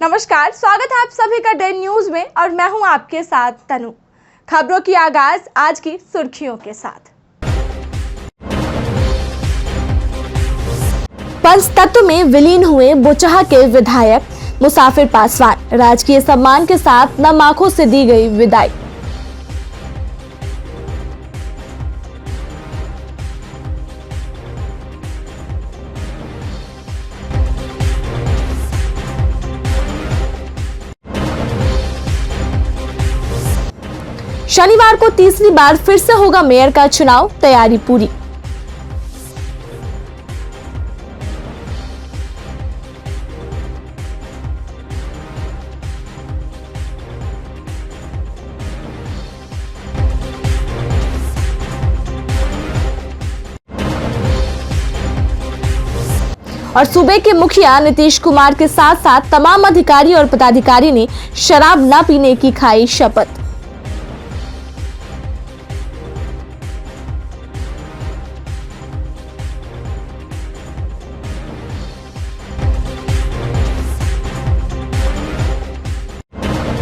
नमस्कार, स्वागत है आप सभी का डे न्यूज में और मैं हूं आपके साथ तनु। खबरों की आगाज आज की सुर्खियों के साथ। पंचतत्व में विलीन हुए बोचहा के विधायक मुसाफिर पासवान, राजकीय सम्मान के साथ नम आंखों से दी गई विदाई। शनिवार को तीसरी बार फिर से होगा मेयर का चुनाव, तैयारी पूरी। और सूबे के मुखिया नीतीश कुमार के साथ साथ तमाम अधिकारी और पदाधिकारी ने शराब न पीने की खाई शपथ।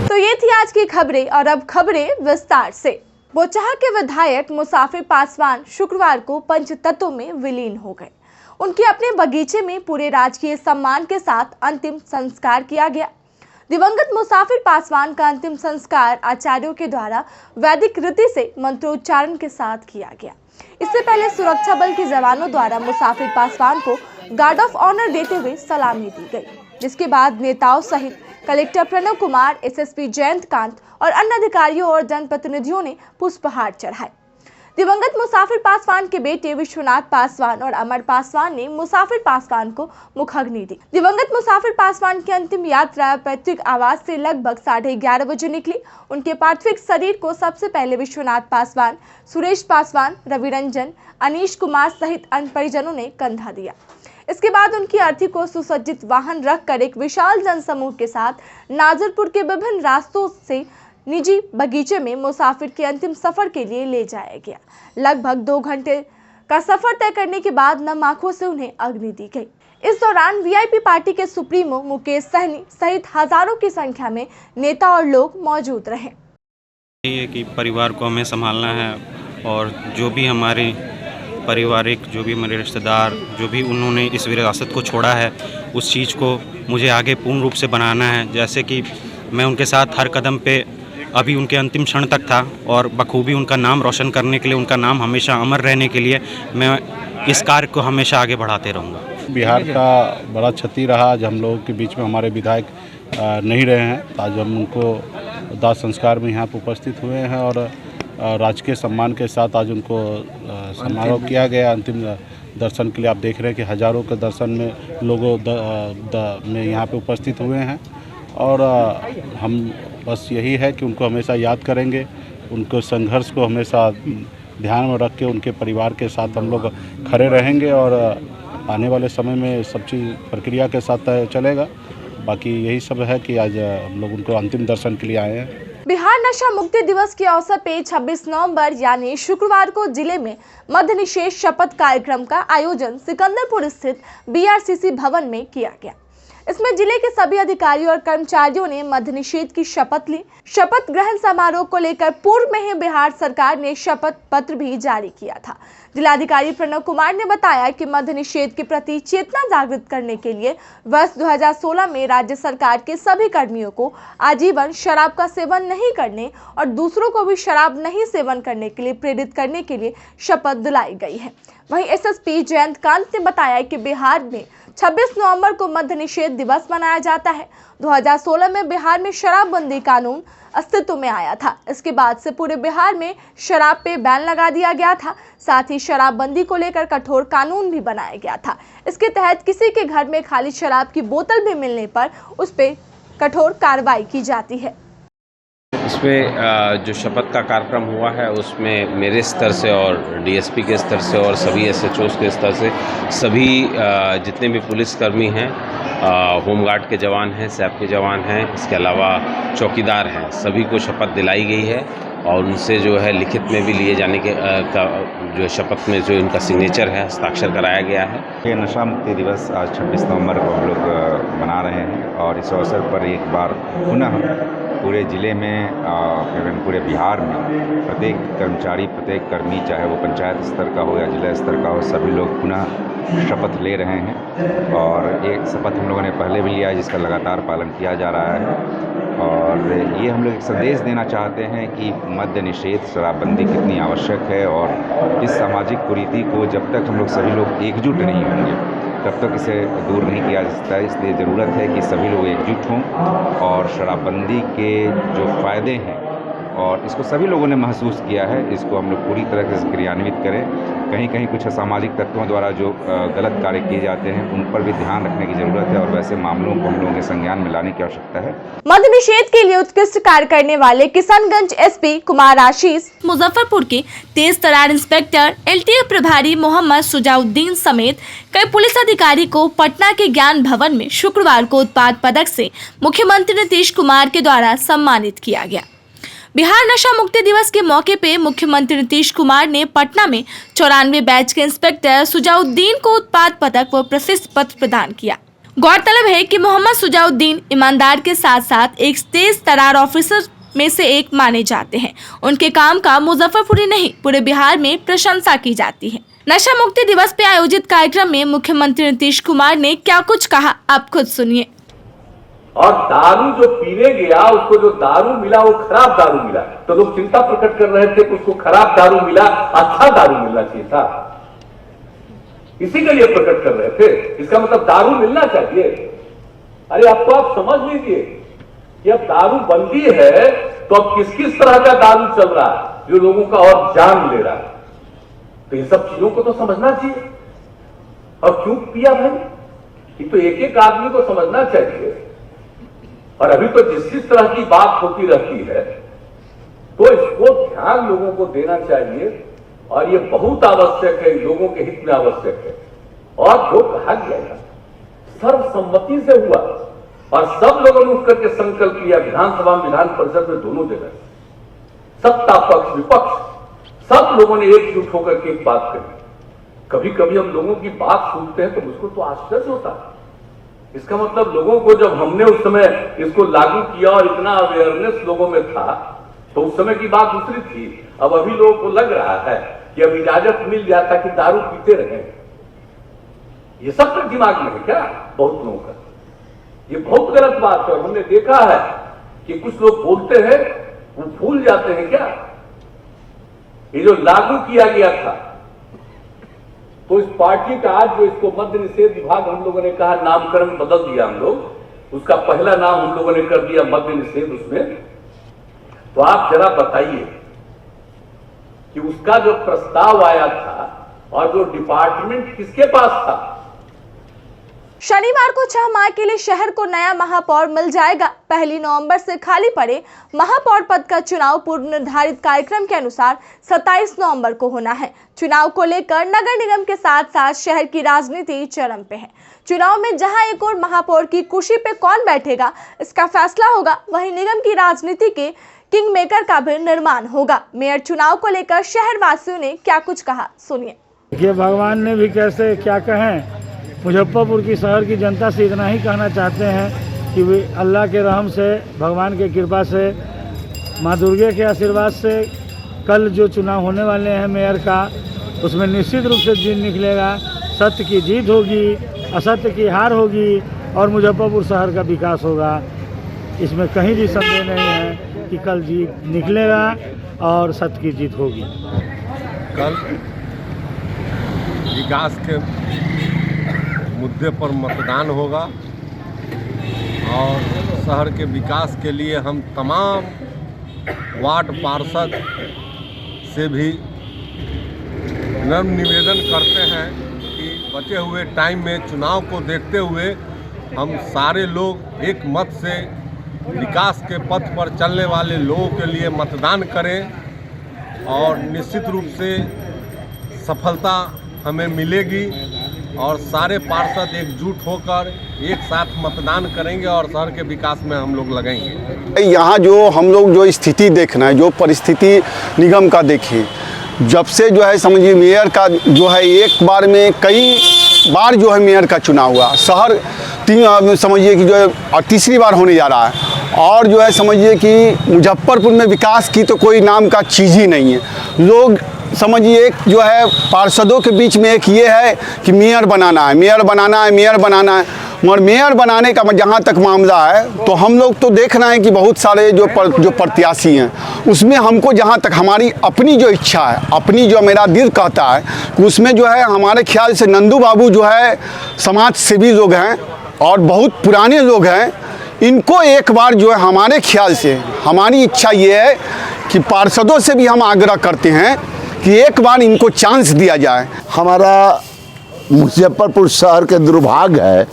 तो ये थी आज की खबरें और अब खबरें विस्तार से। बोचहा के विधायक मुसाफिर पासवान शुक्रवार को पंचतत्व में विलीन हो गए। उनके अपने बगीचे में पूरे राजकीय सम्मान के साथ अंतिम संस्कार किया गया। दिवंगत मुसाफिर पासवान का अंतिम संस्कार आचार्यों के द्वारा वैदिक रीति से मंत्रोच्चारण के साथ किया गया। इससे पहले सुरक्षा बल के जवानों द्वारा मुसाफिर पासवान को गार्ड ऑफ ऑनर देते हुए सलामी दी गई, जिसके बाद नेताओं सहित कलेक्टर प्रणव कुमार, एसएसपी जयंत कांत और अन्य अधिकारियों और जनप्रतिनिधियों ने पुष्पहार चढ़ाए। दिवंगत मुसाफिर पासवान के बेटे विश्वनाथ पासवान और अमर पासवान ने मुसाफिर पासवान को मुखाग्नि दी। दिवंगत मुसाफिर पासवान की अंतिम यात्रा पैतृक आवास से लगभग 11:30 बजे निकली। उनके पार्थिव शरीर को सबसे पहले विश्वनाथ पासवान, सुरेश पासवान, रवि रंजन, अनीश कुमार सहित अन्य परिजनों ने कंधा दिया। इसके बाद उनकी अर्थी को सुसज्जित वाहन रखकर एक विशाल जनसमूह के साथ नाजरपुर के विभिन्न रास्तों से निजी बगीचे में मुसाफिर के अंतिम सफर के लिए ले जाया गया। लगभग 2 घंटे का सफर तय करने के बाद नम आंखों से उन्हें अग्नि दी गई। इस दौरान वीआईपी पार्टी के सुप्रीमो मुकेश सहनी सहित हजारों की संख्या में नेता और लोग मौजूद रहे। ये कि परिवार को हमें संभालना है और जो भी हमारे पारिवारिक, जो भी हमारे रिश्तेदार, जो भी उन्होंने इस विरासत को छोड़ा है, उस चीज़ को मुझे आगे पूर्ण रूप से बनाना है। जैसे कि मैं उनके साथ हर कदम पे अभी उनके अंतिम क्षण तक था और बखूबी उनका नाम रोशन करने के लिए, उनका नाम हमेशा अमर रहने के लिए मैं इस कार्य को हमेशा आगे बढ़ाते रहूँगा। बिहार का बड़ा क्षति रहा, आज हम लोगों के बीच में हमारे विधायक नहीं रहे हैं। आज हम उनको दाह संस्कार में यहाँ पर उपस्थित हुए हैं और राजकीय सम्मान के साथ आज उनको समारोह किया गया। अंतिम दर्शन के लिए आप देख रहे हैं कि हजारों के दर्शन में लोगों में यहाँ पे उपस्थित हुए हैं और हम बस यही है कि उनको हमेशा याद करेंगे, उनको संघर्ष को हमेशा ध्यान में रख के उनके परिवार के साथ हम लोग खड़े रहेंगे और आने वाले समय में सब चीज़ प्रक्रिया के साथ चलेगा। बाकी यही सब है कि आज हम लोग उनको अंतिम दर्शन के लिए आए हैं। बिहार नशा मुक्ति दिवस के अवसर पे 26 नवंबर यानी शुक्रवार को जिले में मद्य निषेध शपथ कार्यक्रम का आयोजन सिकंदरपुर स्थित बीआरसीसी भवन में किया गया। इसमें जिले के सभी अधिकारियों और कर्मचारियों ने मद्य निषेध की शपथ ली। शपथ ग्रहण समारोह को लेकर पूर्व में ही बिहार सरकार ने शपथ पत्र भी जारी किया था। जिलाधिकारी प्रणव कुमार ने बताया कि मद्य निषेध के प्रति चेतना जागृत करने के लिए वर्ष 2016 में राज्य सरकार के सभी कर्मियों को आजीवन शराब का सेवन नहीं करने और दूसरों को भी शराब नहीं सेवन करने के लिए प्रेरित करने के लिए शपथ दिलाई गई है। वहीं एसएसपी जयंत कांत ने बताया कि बिहार में 26 नवंबर को मद्य निषेध दिवस मनाया जाता है। 2016 में बिहार में शराबबंदी कानून अस्तित्व में आया था। इसके बाद से पूरे बिहार में शराब पे बैन लगा दिया गया था। साथ ही शराबबंदी को लेकर कठोर कानून भी बनाया गया था। इसके तहत किसी के घर में खाली शराब की बोतल भी मिलने पर उस पर कठोर कार्रवाई की जाती है। इसमें जो शपथ का कार्यक्रम हुआ है उसमें मेरे स्तर से और डीएसपी के स्तर से और सभी एसएचओस के स्तर से सभी जितने भी पुलिसकर्मी हैं, होमगार्ड के जवान हैं, सैप के जवान हैं, इसके अलावा चौकीदार हैं, सभी को शपथ दिलाई गई है और उनसे जो है लिखित में भी लिए जाने के का जो शपथ में जो इनका सिग्नेचर है, हस्ताक्षर कराया गया है। ये नशा मुक्ति दिवस आज 26 नवंबर को हम लोग मना रहे हैं और इस अवसर पर एक बार पुनः पूरे ज़िले में पूरे बिहार में प्रत्येक कर्मचारी, प्रत्येक कर्मी, चाहे वो पंचायत स्तर का हो या जिला स्तर का हो, सभी लोग पुनः शपथ ले रहे हैं। और एक शपथ हम लोगों ने पहले भी लिया है जिसका लगातार पालन किया जा रहा है। और ये हम लोग एक संदेश देना चाहते हैं कि मद्य निषेध, शराबबंदी कितनी आवश्यक है और इस सामाजिक कुरीति को जब तक हम लोग सभी लोग एकजुट नहीं होंगे तब तक इसे दूर नहीं किया जा सकता है। इसलिए ज़रूरत है कि सभी लोग एकजुट हों और शराबबंदी के जो फ़ायदे हैं और इसको सभी लोगों ने महसूस किया है, इसको हम लोग पूरी तरह से क्रियान्वित करें। कहीं कहीं कुछ असामाजिक तत्वों द्वारा जो गलत कार्य किए जाते हैं उन पर भी ध्यान रखने की ज़रूरत है और वैसे मामलों को हम लोगों के संज्ञान में लाने की आवश्यकता है। मद्य निषेध के लिए उत्कृष्ट कार्य करने वाले किशनगंज एसपी कुमार आशीष, मुजफ्फरपुर के तेज तरार इंस्पेक्टर एलटीएफ प्रभारी मोहम्मद सुजाउद्दीन समेत कई पुलिस अधिकारी को पटना के ज्ञान भवन में शुक्रवार को उत्पाद पदक से मुख्यमंत्री नीतीश कुमार के द्वारा सम्मानित किया गया। बिहार नशा मुक्ति दिवस के मौके पे मुख्यमंत्री नीतीश कुमार ने पटना में 94 बैच के इंस्पेक्टर सुजाउद्दीन को उत्पाद पदक व प्रशस्ति पत्र प्रदान किया। गौरतलब है कि मोहम्मद सुजाउद्दीन ईमानदार के साथ साथ एक तेज तरार ऑफिसर में से एक माने जाते हैं। उनके काम का मुजफ्फरपुर ही नहीं पूरे बिहार में प्रशंसा की जाती है। नशा मुक्ति दिवस पे आयोजित कार्यक्रम में मुख्यमंत्री नीतीश कुमार ने क्या कुछ कहा, आप खुद सुनिए। और दारू जो पीने गया उसको जो दारू मिला वो खराब दारू मिला, तो लोग चिंता प्रकट कर रहे थे कि उसको खराब दारू मिला, अच्छा दारू मिलना चाहिए था, इसी के लिए प्रकट कर रहे थे। इसका मतलब दारू मिलना चाहिए। अरे आपको आप समझ लीजिए कि अब दारू बंदी है तो अब किस किस तरह का दारू चल रहा है जो लोगों का और जान ले रहा है, तो इन सब चीजों को तो समझना चाहिए। और क्यों पिया भाई, ये तो एक एक आदमी को समझना चाहिए। और अभी तो जिस तरह की बात होती रहती है तो इसको ध्यान लोगों को देना चाहिए और ये बहुत आवश्यक है, लोगों के हित में आवश्यक है। और जो कहा गया था सर्वसम्मति से हुआ और सब लोगों ने उठ करके संकल्प लिया, विधानसभा विधान परिषद में दोनों जगह सत्ता पक्ष विपक्ष सब लोगों ने एकजुट होकर के एक बात कही। कभी कभी हम लोगों की बात सुनते हैं तो मुझको तो आश्चर्य होता है। इसका मतलब लोगों को जब हमने उस समय इसको लागू किया और इतना अवेयरनेस लोगों में था तो उस समय की बात दूसरी थी। अब अभी लोगों को लग रहा है कि अब इजाजत मिल जाता कि दारू पीते रहे। ये सब तो दिमाग में है क्या बहुत लोगों का? ये बहुत गलत बात है। और हमने देखा है कि कुछ लोग बोलते हैं वो भूल जाते हैं क्या, ये जो लागू किया गया था तो इस पार्टी का आज जो इसको मद्य निषेध विभाग हम लोगों ने कहा नामकरण बदल दिया, हम लोग उसका पहला नाम हम लोगों ने कर दिया मद्य निषेध उसमें। तो आप जरा बताइए कि उसका जो प्रस्ताव आया था और जो डिपार्टमेंट किसके पास था? शनिवार को 6 माह के लिए शहर को नया महापौर मिल जाएगा। 1 नवंबर से खाली पड़े महापौर पद का चुनाव पूर्व निर्धारित कार्यक्रम के अनुसार 27 नवंबर को होना है। चुनाव को लेकर नगर निगम के साथ साथ शहर की राजनीति चरम पे है। चुनाव में जहां एक और महापौर की कुर्सी पे कौन बैठेगा इसका फैसला होगा, वहीं निगम की राजनीति के किंग मेकर का भी निर्माण होगा। मेयर चुनाव को लेकर शहर वासियों ने क्या कुछ कहा, सुनिए। देखिए, भगवान ने भी कैसे क्या कहें, मुजफ्फरपुर की शहर की जनता से इतना ही कहना चाहते हैं कि वे अल्लाह के रहम से, भगवान की कृपा से, माँ दुर्गे के आशीर्वाद से कल जो चुनाव होने वाले हैं मेयर का, उसमें निश्चित रूप से दिन निकलेगा। सत्य की जीत होगी, असत्य की हार होगी और मुजफ्फरपुर शहर का विकास होगा। इसमें कहीं भी संदेह नहीं है कि कल जीत निकलेगा और सत्य की जीत होगी। कल विकास के मुद्दे पर मतदान होगा और शहर के विकास के लिए हम तमाम वार्ड पार्षद से भी नम्र निवेदन करते हैं कि बचे हुए टाइम में चुनाव को देखते हुए हम सारे लोग एक मत से विकास के पथ पर चलने वाले लोगों के लिए मतदान करें और निश्चित रूप से सफलता हमें मिलेगी। और सारे पार्षद एकजुट होकर एक साथ मतदान करेंगे और शहर के विकास में हम लोग लगेंगे। यहाँ जो हम लोग जो स्थिति देखना है, जो परिस्थिति निगम का देखें, जब से जो है समझिए मेयर का जो है एक बार में कई बार जो है मेयर का चुनाव हुआ, शहर समझिए कि जो है तीसरी बार होने जा रहा है। और जो है समझिए कि मुजफ्फरपुर में विकास की तो कोई नाम का चीज़ ही नहीं है। लोग समझिए जो है पार्षदों के बीच में एक ये है कि मेयर बनाना है, मेयर बनाना है, मेयर बनाना है। मगर मेयर बनाने का जहाँ तक मामला है तो हम लोग तो देख रहे हैं कि बहुत सारे जो प्रत्याशी हैं उसमें हमको जहाँ तक हमारी अपनी जो इच्छा है, अपनी जो मेरा दिल कहता है कि उसमें जो है हमारे ख्याल से नंदू बाबू जो है समाज सेवी लोग हैं और बहुत पुराने लोग हैं। इनको एक बार जो है हमारे ख्याल से हमारी इच्छा ये है कि पार्षदों से भी हम आग्रह करते हैं कि एक बार इनको चांस दिया जाए। हमारा मुजफ्फरपुर शहर के दुर्भाग्य है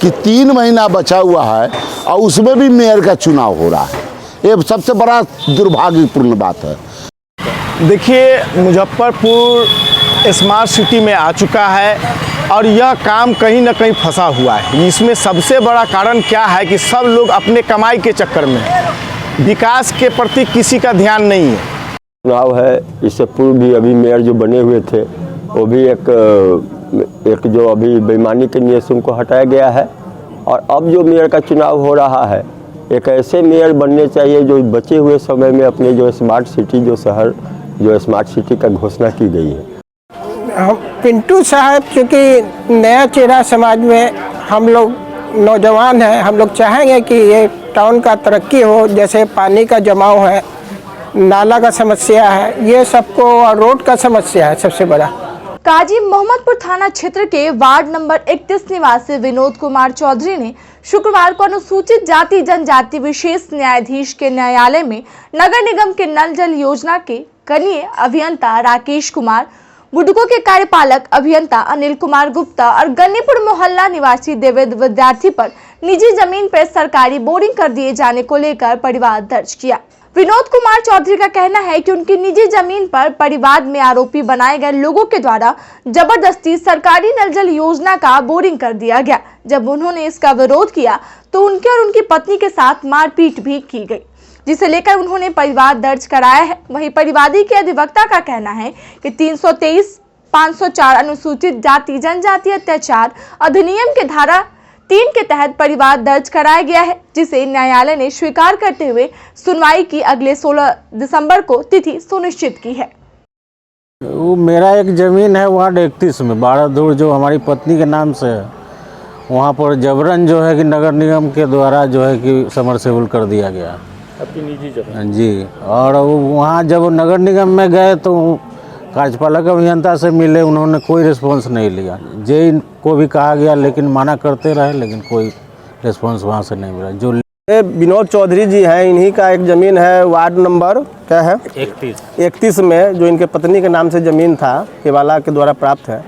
कि 3 महीना बचा हुआ है और उसमें भी मेयर का चुनाव हो रहा है। ये सबसे बड़ा दुर्भाग्यपूर्ण बात है। देखिए, मुजफ्फरपुर स्मार्ट सिटी में आ चुका है और यह काम कहीं ना कहीं फंसा हुआ है। इसमें सबसे बड़ा कारण क्या है कि सब लोग अपने कमाई के चक्कर में हैं, विकास के प्रति किसी का ध्यान नहीं है। चुनाव है, इससे पूर्व भी अभी मेयर जो बने हुए थे वो भी एक जो अभी बेईमानी के नीयत से उनको हटाया गया है। और अब जो मेयर का चुनाव हो रहा है, एक ऐसे मेयर बनने चाहिए जो बचे हुए समय में अपने जो स्मार्ट सिटी, जो शहर जो स्मार्ट सिटी का घोषणा की गई है। पिंटू साहब चूँकि नया चेहरा समाज में, हम लोग नौजवान हैं, हम लोग चाहेंगे कि ये टाउन का तरक्की हो। जैसे पानी का जमाव है, नाला का समस्या है, ये सबको, और रोड का समस्या है सबसे बड़ा। काजी मोहम्मदपुर थाना क्षेत्र के वार्ड नंबर 31 निवासी विनोद कुमार चौधरी ने शुक्रवार को अनुसूचित जाति जनजाति विशेष न्यायाधीश के न्यायालय में नगर निगम के नल जल योजना के कनीय अभियंता राकेश कुमार, बुडको के कार्यपालक अभियंता अनिल कुमार गुप्ता और गन्नीपुर मोहल्ला निवासी देवेंद्र विद्यार्थी पर निजी जमीन पर सरकारी बोरिंग कर दिए जाने को लेकर परिवाद दर्ज किया। विनोद कुमार चौधरी का कहना है कि उनकी निजी जमीन पर परिवाद में आरोपी बनाए गए लोगों के द्वारा जबरदस्ती सरकारी नल जल योजना का बोरिंग कर दिया गया। जब उन्होंने इसका विरोध किया तो उनके और उनकी पत्नी के साथ मारपीट भी की गई, जिसे लेकर उन्होंने परिवाद दर्ज कराया है। वहीं परिवादी के अधिवक्ता का कहना है कि 323, 504 अनुसूचित जाति जनजाति अत्याचार अधिनियम के धारा 3 के तहत परिवाद दर्ज कराया गया है, जिसे न्यायालय ने स्वीकार करते हुए सुनवाई की अगले 16 दिसंबर को तिथि सुनिश्चित की है। वो मेरा एक ज़मीन है वार्ड 31 में 12 दूर, जो हमारी पत्नी के नाम से है। वहाँ पर जबरन जो है कि नगर निगम के द्वारा जो है कि समरसेबल कर दिया गया, आपकी निजी जमीन जी। और वहाँ जब नगर निगम में गए तो कार्यपालक अभियंता से मिले, उन्होंने कोई रिस्पॉन्स नहीं लिया। जे को भी कहा गया लेकिन माना करते रहे, लेकिन कोई रिस्पॉन्स वहाँ से नहीं मिला। जो विनोद चौधरी जी हैं, इन्हीं का एक ज़मीन है वार्ड नंबर क्या है 31 में, जो इनके पत्नी के नाम से ज़मीन था, केवाला के द्वारा प्राप्त है।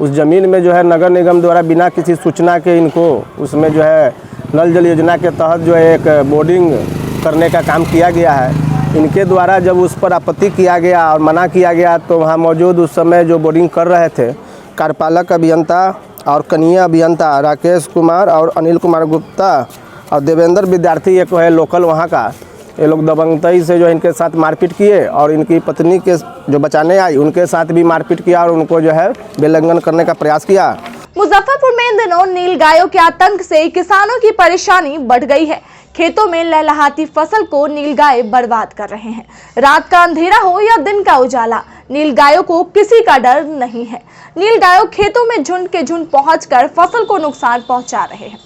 उस ज़मीन में जो है नगर निगम द्वारा बिना किसी सूचना के इनको उसमें जो है नल जल योजना के तहत जो है एक बोर्डिंग करने का काम किया गया है। इनके द्वारा जब उस पर आपत्ति किया गया और मना किया गया तो वहाँ मौजूद उस समय जो बोर्डिंग कर रहे थे कार्यपालक अभियंता और कनीय अभियंता राकेश कुमार और अनिल कुमार गुप्ता और देवेंद्र विद्यार्थी, एक है लोकल वहाँ का, ये लोग दबंगई से जो इनके साथ मारपीट किए और इनकी पत्नी के जो बचाने आई उनके साथ भी मारपीट किया और उनको जो है बेलंगन करने का प्रयास किया। मुजफ्फरपुर में इन दिनों नीलगायों के आतंक से किसानों की परेशानी बढ़ गई है। खेतों में लहलहाती फसल को नीलगाय बर्बाद कर रहे हैं। रात का अंधेरा हो या दिन का उजाला, नीलगायों को किसी का डर नहीं है। नीलगायों खेतों में झुंड के झुंड पहुंचकर फसल को नुकसान पहुंचा रहे हैं।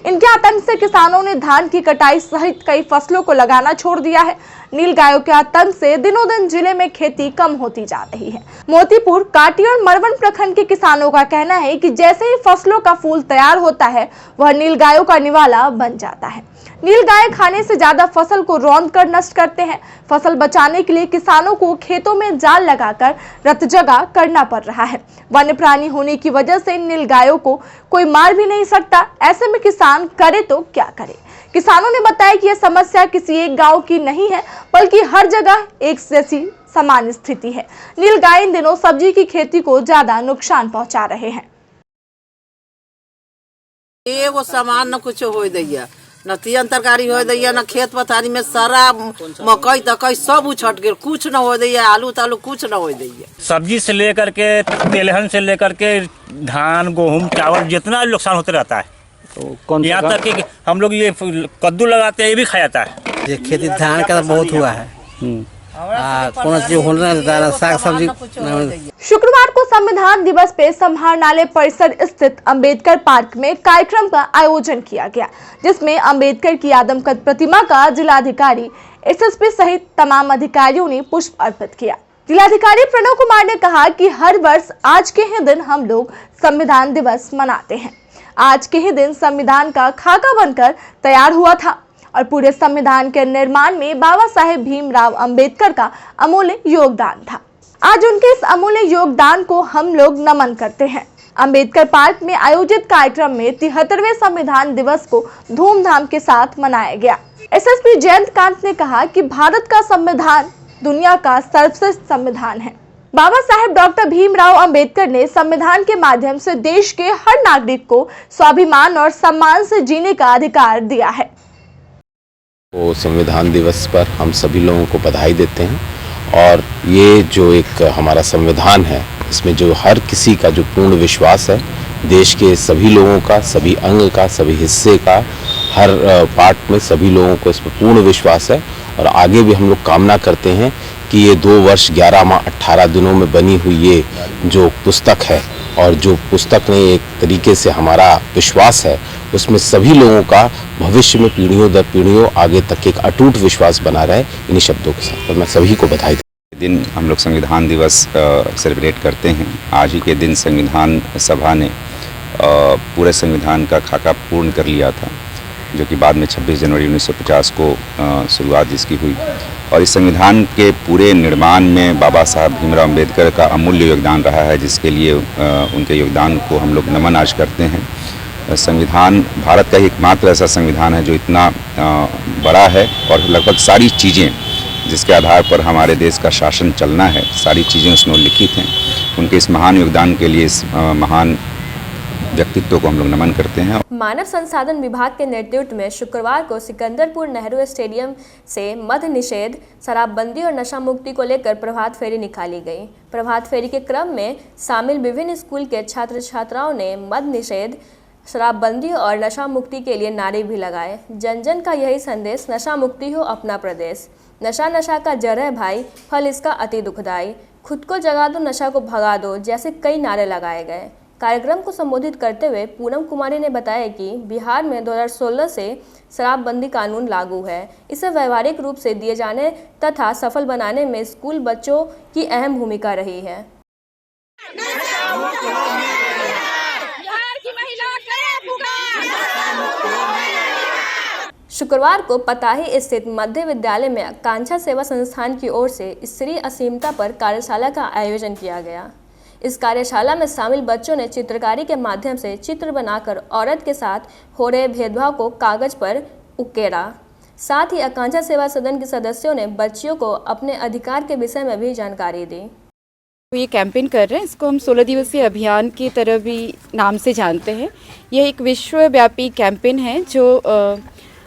इनके आतंक से किसानों ने धान की कटाई सहित कई फसलों को लगाना छोड़ दिया है। नीलगायों के आतंक से दिनों दिन जिले में खेती कम होती जा रही है। मोतीपुर, काटी और मरवन प्रखंड के किसानों का कहना है कि जैसे ही फसलों का फूल तैयार होता है वह नीलगायों का निवाला बन जाता है। नीलगाय खाने से ज्यादा फसल को रौंद कर नष्ट करते हैं। फसल बचाने के लिए किसानों को खेतों में जाल लगाकर रतजगा करना पड़ रहा है। वन्य प्राणी होने की वजह से नीलगायों को कोई मार भी नहीं सकता। ऐसे में किसान करे तो क्या करे। किसानों ने बताया कि यह समस्या किसी एक गांव की नहीं है, बल्कि हर जगह एक जैसी समान स्थिति है। नीलगाय इन दिनों सब्जी की खेती को ज्यादा नुकसान पहुंचा रहे हैं। एगो सामान न कुछ हो दैया, न तियन तरकारी हो दैया, न खेत पथारी में सारा मकई तकई सब उछट गए, कुछ न हो दैया, आलू तालू कुछ न हो दैया। सब्जी से लेकर के तेलहन से लेकर के धान गेहूँ चावल जितना नुकसान होते रहता है, तो यहाँ तक कि हम लोग ये कद्दू लगाते हैं, ये भी खा जाता है। ये खेती धान का बहुत हुआ है, कौन चीज होना है, साग सब्जी। शुक्रवार को संविधान दिवस पे समाहरणालय परिसर स्थित अंबेडकर पार्क में कार्यक्रम का आयोजन किया गया, जिसमें अंबेडकर की आदमकद प्रतिमा का जिलाधिकारी, एसएसपी सहित तमाम अधिकारियों ने पुष्प अर्पित किया। जिलाधिकारी प्रणव कुमार ने कहा कि हर वर्ष आज के ही दिन हम लोग संविधान दिवस मनाते हैं। आज के ही दिन संविधान का खाका बनकर तैयार हुआ था और पूरे संविधान के निर्माण में बाबा साहेब भीमराव अंबेडकर का अमूल्य योगदान था। आज उनके इस अमूल्य योगदान को हम लोग नमन करते हैं। अंबेडकर पार्क में आयोजित कार्यक्रम में 73वें संविधान दिवस को धूमधाम के साथ मनाया गया। एसएसपी जयंत कांत ने कहा कि भारत का संविधान दुनिया का सर्वश्रेष्ठ संविधान है। बाबा साहेब डॉक्टर भीमराव अंबेडकर ने संविधान के माध्यम से देश के हर नागरिक को स्वाभिमान और सम्मान से जीने का अधिकार दिया है। तो संविधान दिवस पर हम सभी लोगों को बधाई देते हैं और ये जो एक हमारा संविधान है, इसमें जो हर किसी का जो पूर्ण विश्वास है, देश के सभी लोगों का, सभी अंग का, सभी हिस्से का, हर पार्ट में सभी लोगों को इस पर पूर्ण विश्वास है। और आगे भी हम लोग कामना करते हैं कि ये 2 वर्ष 11 माह 18 दिनों में बनी हुई ये जो पुस्तक है, और जो पुस्तक ने एक तरीके से हमारा विश्वास है, उसमें सभी लोगों का भविष्य में पीढ़ियों दर पीढ़ियों आगे तक एक अटूट विश्वास बना रहे। इन्हीं शब्दों के साथ मैं सभी को बधाई देता हूं। दिन हम लोग संविधान दिवस सेलिब्रेट करते हैं। आज ही के दिन संविधान सभा ने पूरे संविधान का खाका पूर्ण कर लिया था, जो कि बाद में 26 जनवरी 1950 को शुरुआत जिसकी हुई। और इस संविधान के पूरे निर्माण में बाबा साहब भीमराव अम्बेडकर का अमूल्य योगदान रहा है, जिसके लिए उनके योगदान को हम लोग नमन आज करते हैं। संविधान भारत का एकमात्र ऐसा संविधान है जो इतना बड़ा है और लगभग सारी चीज़ें जिसके आधार पर हमारे देश का शासन चलना है, सारी चीज़ें उसमें उल्लिखित हैं। उनके इस महान योगदान के लिए, इस महान व्यक्तित्व को हम लोग नमन करते हैं। मानव संसाधन विभाग के नेतृत्व में शुक्रवार को सिकंदरपुर नेहरू स्टेडियम से मद्य निषेध, शराबबंदी और नशा मुक्ति को लेकर प्रभात फेरी निकाली गई। प्रभात फेरी के क्रम में शामिल विभिन्न स्कूल के छात्र छात्राओं ने मद्य निषेध, शराबबंदी और नशा मुक्ति के लिए नारे भी लगाए। जन जन का यही संदेश, नशा मुक्ति हो अपना प्रदेश, नशा नशा का जड़ है भाई, फल इसका अति दुखदाई, खुद को जगा दो नशा को भगा दो जैसे कई नारे लगाए गए। कार्यक्रम को संबोधित करते हुए पूनम कुमारी ने बताया कि बिहार में 2016 से शराबबंदी कानून लागू है। इसे व्यवहारिक रूप से दिए जाने तथा सफल बनाने में स्कूल बच्चों की अहम भूमिका रही है। शुक्रवार को पताही स्थित मध्य विद्यालय में आकांक्षा सेवा संस्थान की ओर से स्त्री असीमता पर कार्यशाला का आयोजन किया गया। इस कार्यशाला में शामिल बच्चों ने चित्रकारी के माध्यम से चित्र बनाकर औरत के साथ हो रहे भेदभाव को कागज पर उकेरा। साथ ही आकांक्षा सेवा सदन के सदस्यों ने बच्चियों को अपने अधिकार के विषय में भी जानकारी दी। ये कैंपेन कर रहे हैं, इसको हम 16 दिवसीय अभियान की तरह भी नाम से जानते हैं। यह एक विश्वव्यापी कैंपेन है जो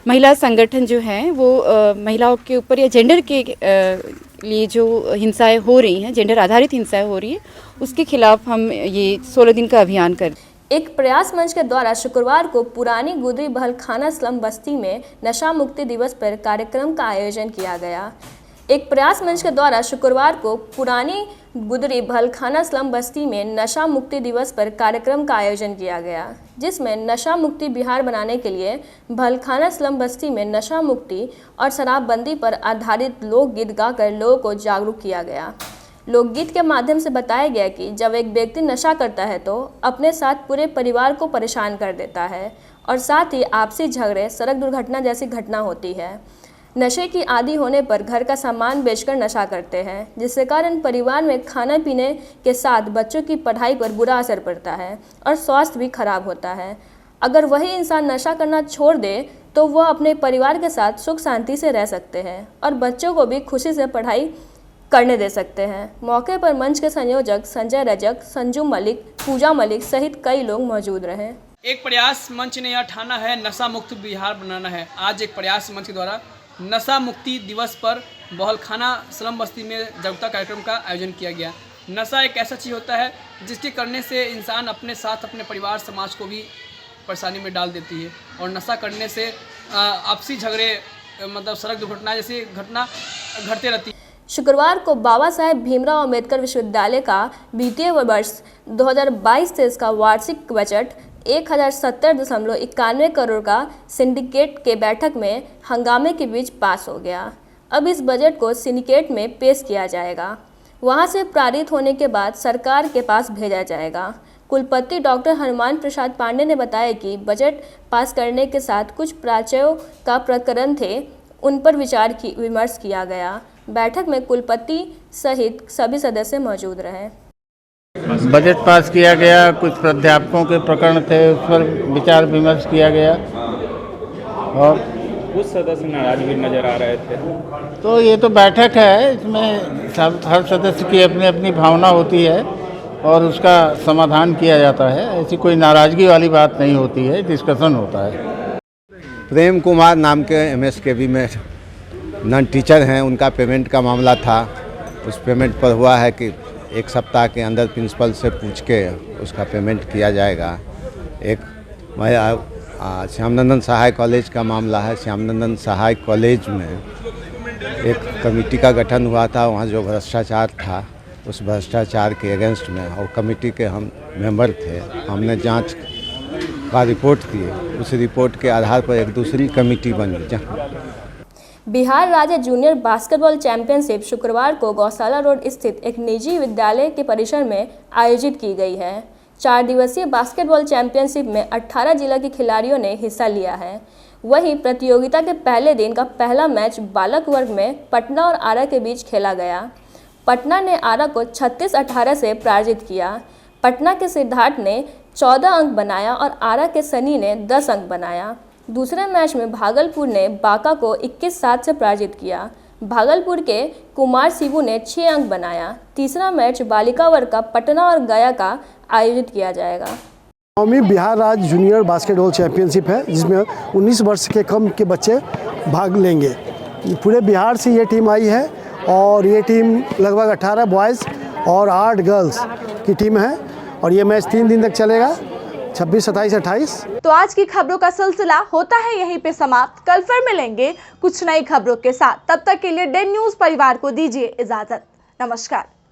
महिला संगठन जो हैं वो महिलाओं के ऊपर या जेंडर के लिए जो हिंसाएं हो रही हैं, जेंडर आधारित हिंसाएं हो रही है, उसके खिलाफ हम ये 16 दिन का अभियान कर। एक प्रयास मंच के द्वारा शुक्रवार को पुरानी गुदरी बहलखाना स्लम बस्ती में नशा मुक्ति दिवस पर कार्यक्रम का आयोजन किया गया। एक प्रयास मंच के द्वारा शुक्रवार को पुरानी गुदरी बहलखाना स्लम बस्ती में नशा मुक्ति दिवस पर कार्यक्रम का आयोजन किया गया, जिसमें नशा मुक्ति बिहार बनाने के लिए बहलखाना स्लम बस्ती में नशा मुक्ति और शराबबंदी पर आधारित लोकगीत गाकर लोगों को जागरूक किया गया। लोकगीत के माध्यम से बताया गया कि जब एक व्यक्ति नशा करता है तो अपने साथ पूरे परिवार को परेशान कर देता है और साथ ही आपसी झगड़े, सड़क दुर्घटना जैसी घटना होती है। नशे की आदी होने पर घर का सामान बेचकर नशा करते हैं, जिससे कारण परिवार में खाने पीने के साथ बच्चों की पढ़ाई पर बुरा असर पड़ता है और स्वास्थ्य भी खराब होता है। अगर वही इंसान नशा करना छोड़ दे तो वह अपने परिवार के साथ सुख शांति से रह सकते हैं और बच्चों को भी खुशी से पढ़ाई करने दे सकते हैं। मौके पर मंच के संयोजक संजय रजक, संजू मलिक, पूजा मलिक सहित कई लोग मौजूद रहे। एक प्रयास मंच ने यह ठाना है नशा मुक्त बिहार बनाना है। आज एक प्रयास मंच के द्वारा नशा मुक्ति दिवस पर बहलखाना स्लम बस्ती में जागरूकता कार्यक्रम का आयोजन किया गया। नशा एक ऐसा चीज़ होता है जिसके करने से इंसान अपने साथ अपने परिवार समाज को भी परेशानी में डाल देती है और नशा करने से आपसी झगड़े मतलब सड़क दुर्घटना जैसी घटना घटते रहती है। शुक्रवार को बाबा साहेब भीमराव अंबेडकर विश्वविद्यालय का वित्तीय वर्ष 2022 से इसका वार्षिक बजट 1070.91 करोड़ का सिंडिकेट के बैठक में हंगामे के बीच पास हो गया। अब इस बजट को सिंडिकेट में पेश किया जाएगा, वहां से पारित होने के बाद सरकार के पास भेजा जाएगा। कुलपति डॉक्टर हनुमान प्रसाद पांडे ने बताया कि बजट पास करने के साथ कुछ प्राचयों का प्रकरण थे, उन पर विचार विमर्श किया गया। बैठक में कुलपति सहित सभी सदस्य मौजूद रहे। बजट पास किया गया, कुछ प्राध्यापकों के प्रकरण थे, उस पर विचार विमर्श किया गया और कुछ सदस्य नाराज भी नजर आ रहे थे। तो ये तो बैठक है, इसमें सब हर सदस्य की अपनी अपनी भावना होती है और उसका समाधान किया जाता है। ऐसी कोई नाराज़गी वाली बात नहीं होती है, डिस्कशन होता है। प्रेम कुमार नाम के MSKV में नॉन टीचर हैं, उनका पेमेंट का मामला था। उस पेमेंट पर हुआ है कि एक सप्ताह के अंदर प्रिंसिपल से पूछ के उसका पेमेंट किया जाएगा। एक श्यामनंदन सहाय कॉलेज का मामला है। श्यामनंदन सहाय कॉलेज में एक कमेटी का गठन हुआ था, वहाँ जो भ्रष्टाचार था उस भ्रष्टाचार के अगेंस्ट में, और कमेटी के हम मेंबर थे। हमने जांच का रिपोर्ट दी, उस रिपोर्ट के आधार पर एक दूसरी कमेटी बनी। जहाँ बिहार राज्य जूनियर बास्केटबॉल चैंपियनशिप शुक्रवार को गौशाला रोड स्थित एक निजी विद्यालय के परिसर में आयोजित की गई है। 4 दिवसीय बास्केटबॉल चैंपियनशिप में 18 जिला के खिलाड़ियों ने हिस्सा लिया है। वहीं प्रतियोगिता के पहले दिन का पहला मैच बालक वर्ग में पटना और आरा के बीच खेला गया। पटना ने आरा को 36-18 से पराजित किया। पटना के सिद्धार्थ ने 14 अंक बनाया और आरा के सनी ने 10 अंक बनाया। दूसरे मैच में भागलपुर ने बांका को 21-7 से पराजित किया। भागलपुर के कुमार शिबू ने 6 अंक बनाया। तीसरा मैच बालिका वर्ग का पटना और गया का आयोजित किया जाएगा। कौमी बिहार राज्य जूनियर बास्केटबॉल चैंपियनशिप है, जिसमें 19 वर्ष के कम के बच्चे भाग लेंगे। पूरे बिहार से ये टीम आई है और ये टीम लगभग 18 बॉयज़ और 8 गर्ल्स की टीम है और ये मैच 3 दिन तक चलेगा, 26, 27, 28। तो आज की खबरों का सिलसिला होता है यहीं पे समाप्त। कल फिर मिलेंगे कुछ नई खबरों के साथ। तब तक के लिए डे न्यूज़ परिवार को दीजिए इजाजत। नमस्कार।